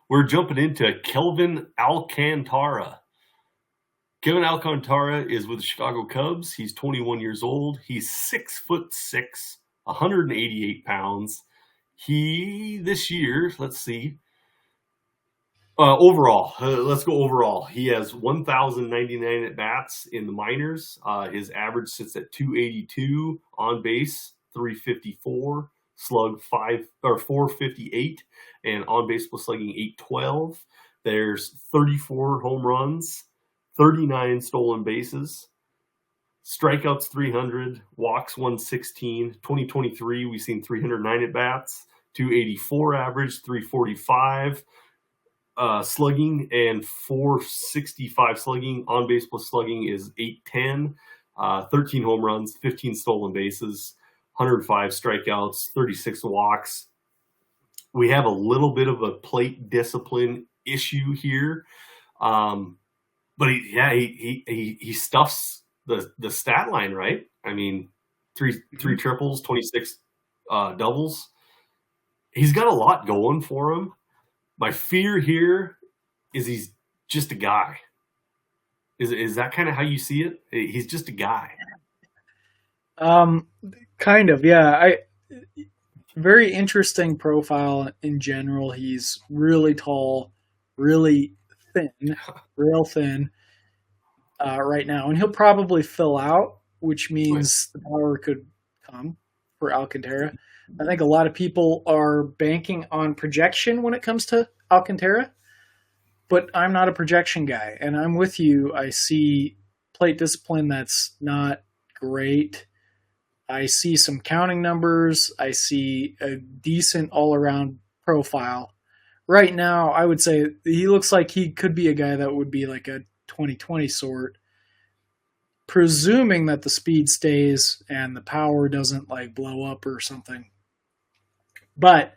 We're jumping into Kelvin Alcantara. Kevin Alcantara is with the Chicago Cubs. He's 21 years old. He's 6'6", 188 pounds. This year, let's see. Overall, let's go overall. He has 1,099 at bats in the minors. His average sits at 282, on base 354, slug 458, and on base plus slugging 812. There's 34 home runs, 39 stolen bases, strikeouts 300, walks 116. 2023, we've seen 309 at bats, 284 average, 345 slugging, and 465 slugging. On base plus slugging is 810. 13 home runs, 15 stolen bases, 105 strikeouts, 36 walks. We have a little bit of a plate discipline issue here. But he stuffs the stat line, right? I mean, three triples, 26 doubles. He's got a lot going for him. My fear here is he's just a guy. Is that kind of how you see it? He's just a guy. Kind of, yeah. Very interesting profile in general. He's really tall, really thin, real thin right now, and he'll probably fill out, which means the power could come for Alcantara. I think a lot of people are banking on projection when it comes to Alcantara, but I'm not a projection guy, and I'm with you. I see plate discipline that's not great. I see some counting numbers. I see a decent all-around profile. Right now, I would say he looks like he could be a guy that would be like a 2020 sort, presuming that the speed stays and the power doesn't like blow up or something. But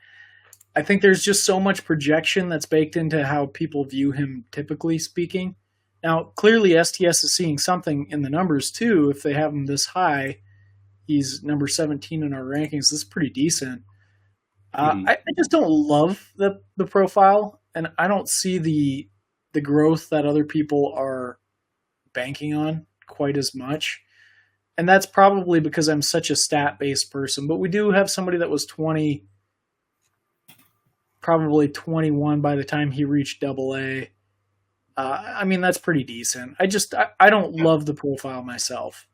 I think there's just so much projection that's baked into how people view him, typically speaking. Now, clearly STS is seeing something in the numbers too. If they have him this high, he's number 17 in our rankings. That's pretty decent. I just don't love the profile, and I don't see the growth that other people are banking on quite as much. And that's probably because I'm such a stat-based person. But we do have somebody that was 20, probably 21 by the time he reached AA. I mean, that's pretty decent. I don't love the profile myself.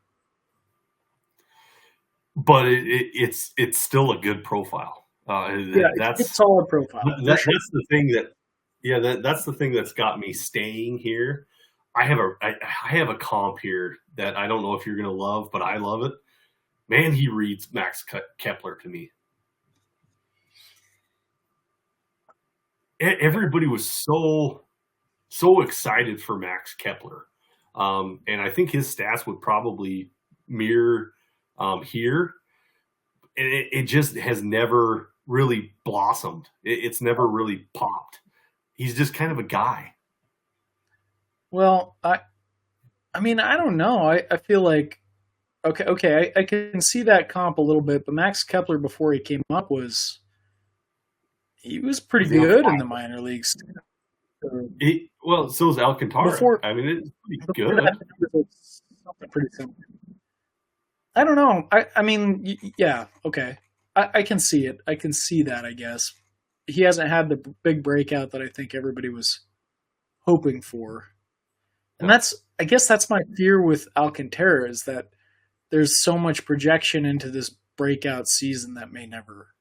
But it's still a good profile. That's a solid profile. That's the thing that's the thing that's got me staying here. I have a comp here that I don't know if you're going to love, but I love it. Man, he reads Max Kepler to me. Everybody was so excited for Max Kepler, and I think his stats would probably mirror here. And it just has never really blossomed. It's never really popped. He's just kind of a guy. Well, I mean, I don't know. I feel like, okay, I can see that comp a little bit, but Max Kepler before he came up was pretty good in the minor leagues. So is Alcantara. I mean, it's pretty good. Pretty simple. I don't know. I mean, yeah, okay. I can see it. I can see that, I guess. He hasn't had the big breakout that I think everybody was hoping for. And I guess that's my fear with Alcantara, is that there's so much projection into this breakout season that may never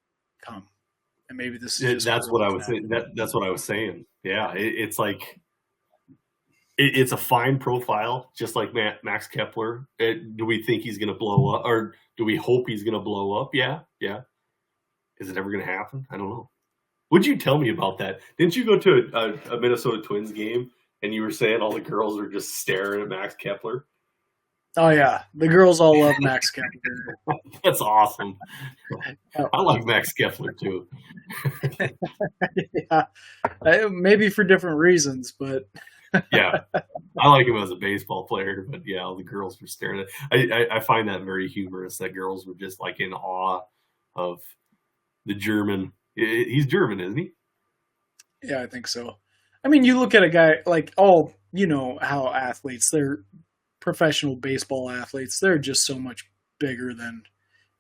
come. And maybe this is that's what I was saying. That's what I was saying. Yeah, it's like it's a fine profile, just like Max Kepler. Do we think he's going to blow up, or do we hope he's going to blow up? Yeah. Is it ever going to happen? I don't know. What'd you tell me about that? Didn't you go to a Minnesota Twins game and you were saying all the girls are just staring at Max Kepler? Oh, yeah. The girls all love Max Kepler. That's awesome. I like Max Kepler, too. Yeah. Maybe for different reasons, but... Yeah. I like him as a baseball player, but yeah, all the girls were staring at I find that very humorous, that girls were just like in awe of the German. He's German, isn't he? Yeah, I think so. I mean, you look at a guy like all you know how athletes, they're professional baseball athletes. They're just so much bigger than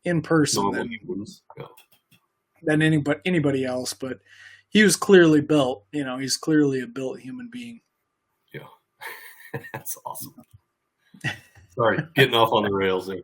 in person Normal humans. Yeah. than anybody else. But he was clearly built. You know, he's clearly a built human being. Yeah. That's awesome. Sorry, getting off on the rails there.